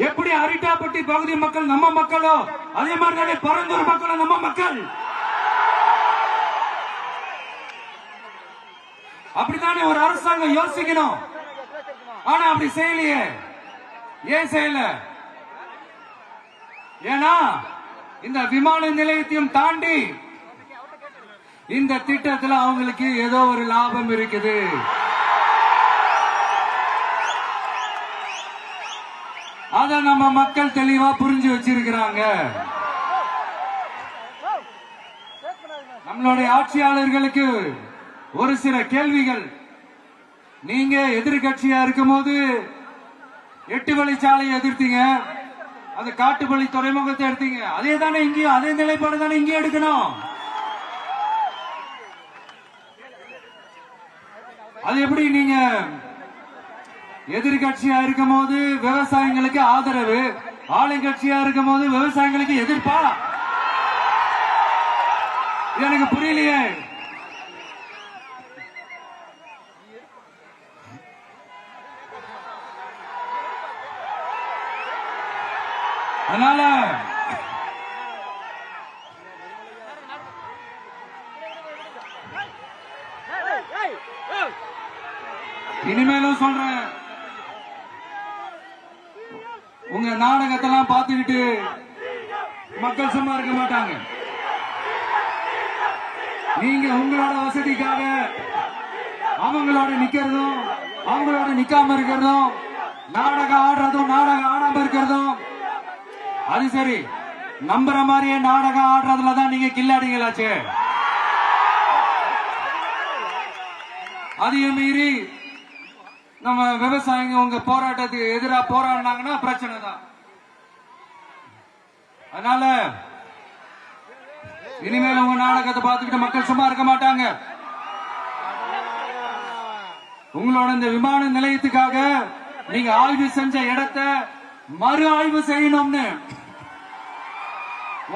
எப்படி அரிட்டாப்பட்டி பகுதி மக்கள் நம்ம மக்களோ அதே மாதிரி தானே பரந்தூர் மக்களும் நம்ம மக்கள். அப்படித்தானே ஒரு அரசாங்கம் யோசிக்கணும். ஆனா அப்படி செய்யலையே. ஏன் செய்யல? ஏன்னா இந்த விமான நிலையத்தையும் தாண்டி இந்த திட்டத்தில் அவங்களுக்கு ஏதோ ஒரு லாபம் இருக்குது. அத நம்ம மக்கள் தெளிவா புரிஞ்சு வச்சிருக்கிறாங்க. நம்மளுடைய ஆட்சியாளர்களுக்கு ஒரு சில கேள்விகள். நீங்க எதிர்கட்சியா இருக்கும் போது 8 வழிச்சாலையை எதிர்த்தீங்க, அது காட்டுப்பள்ளி துறைமுகத்தை எடுத்தீங்க. அதே தானே இங்கேயும் அதே நிலைப்பாடு தானே இங்கேயும் எடுக்கணும். அது எப்படி நீங்க எதிர்கட்சியா இருக்கும் போது விவசாயிகளுக்கு ஆதரவு, ஆளுங்கட்சியா இருக்கும் போது விவசாயிகளுக்கு எதிர்ப்பா? எனக்கு புரியலையே. அதனால இனிமேலும் சொல்றேன், உங்க நாடகத்தெல்லாம் பார்த்துக்கிட்டு மக்கள் சும்மா இருக்க மாட்டாங்க. நீங்க உங்களோட வசதிக்காக அவங்களோட நிக்கிறதும் அவங்களோட நிக்காம இருக்கிறதும், நாடகம் ஆடுறதும் நாடகம் ஆடாம இருக்கிறதும், அது சரி. நம்புற மாதிரியே நாடகம் ஆடுறதுலதான் நீங்க கில்லாடிங்களாச்சு. அதையும் மீறி நம்ம விவசாயிங்க உங்க போராட்டத்துக்கு எதிராக போராடினாங்கன்னா பிரச்சனை தான். அதனால இனிமேல் உங்க நாடகத்தை பார்த்துக்கிட்டு மக்கள் சும்மா இருக்க மாட்டாங்க. உங்களோட இந்த விமான நிலையத்துக்காக நீங்க ஆய்வு செஞ்ச இடத்தை மறு ஆய்வு செய்யணும்னு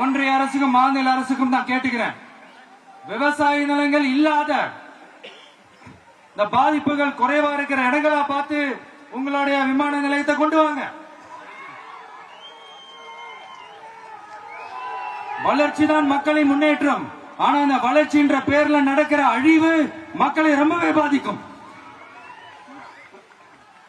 ஒன்றிய அரசுக்கும் மாநில அரசுக்கும் தான் கேட்டுக்கிறேன். விவசாய நிலங்கள் இல்லாத இந்த பாதிப்புகள் குறைவா இருக்கிற இடங்களா பார்த்து உங்களுடைய விமான நிலையத்தை கொண்டு வாங்க. வளர்ச்சி தான் மக்களின் முன்னேற்றம். ஆனா இந்த வளர்ச்சின்ற பேர்ல நடக்கிற அழிவு மக்களை ரொம்பவே பாதிக்கும்.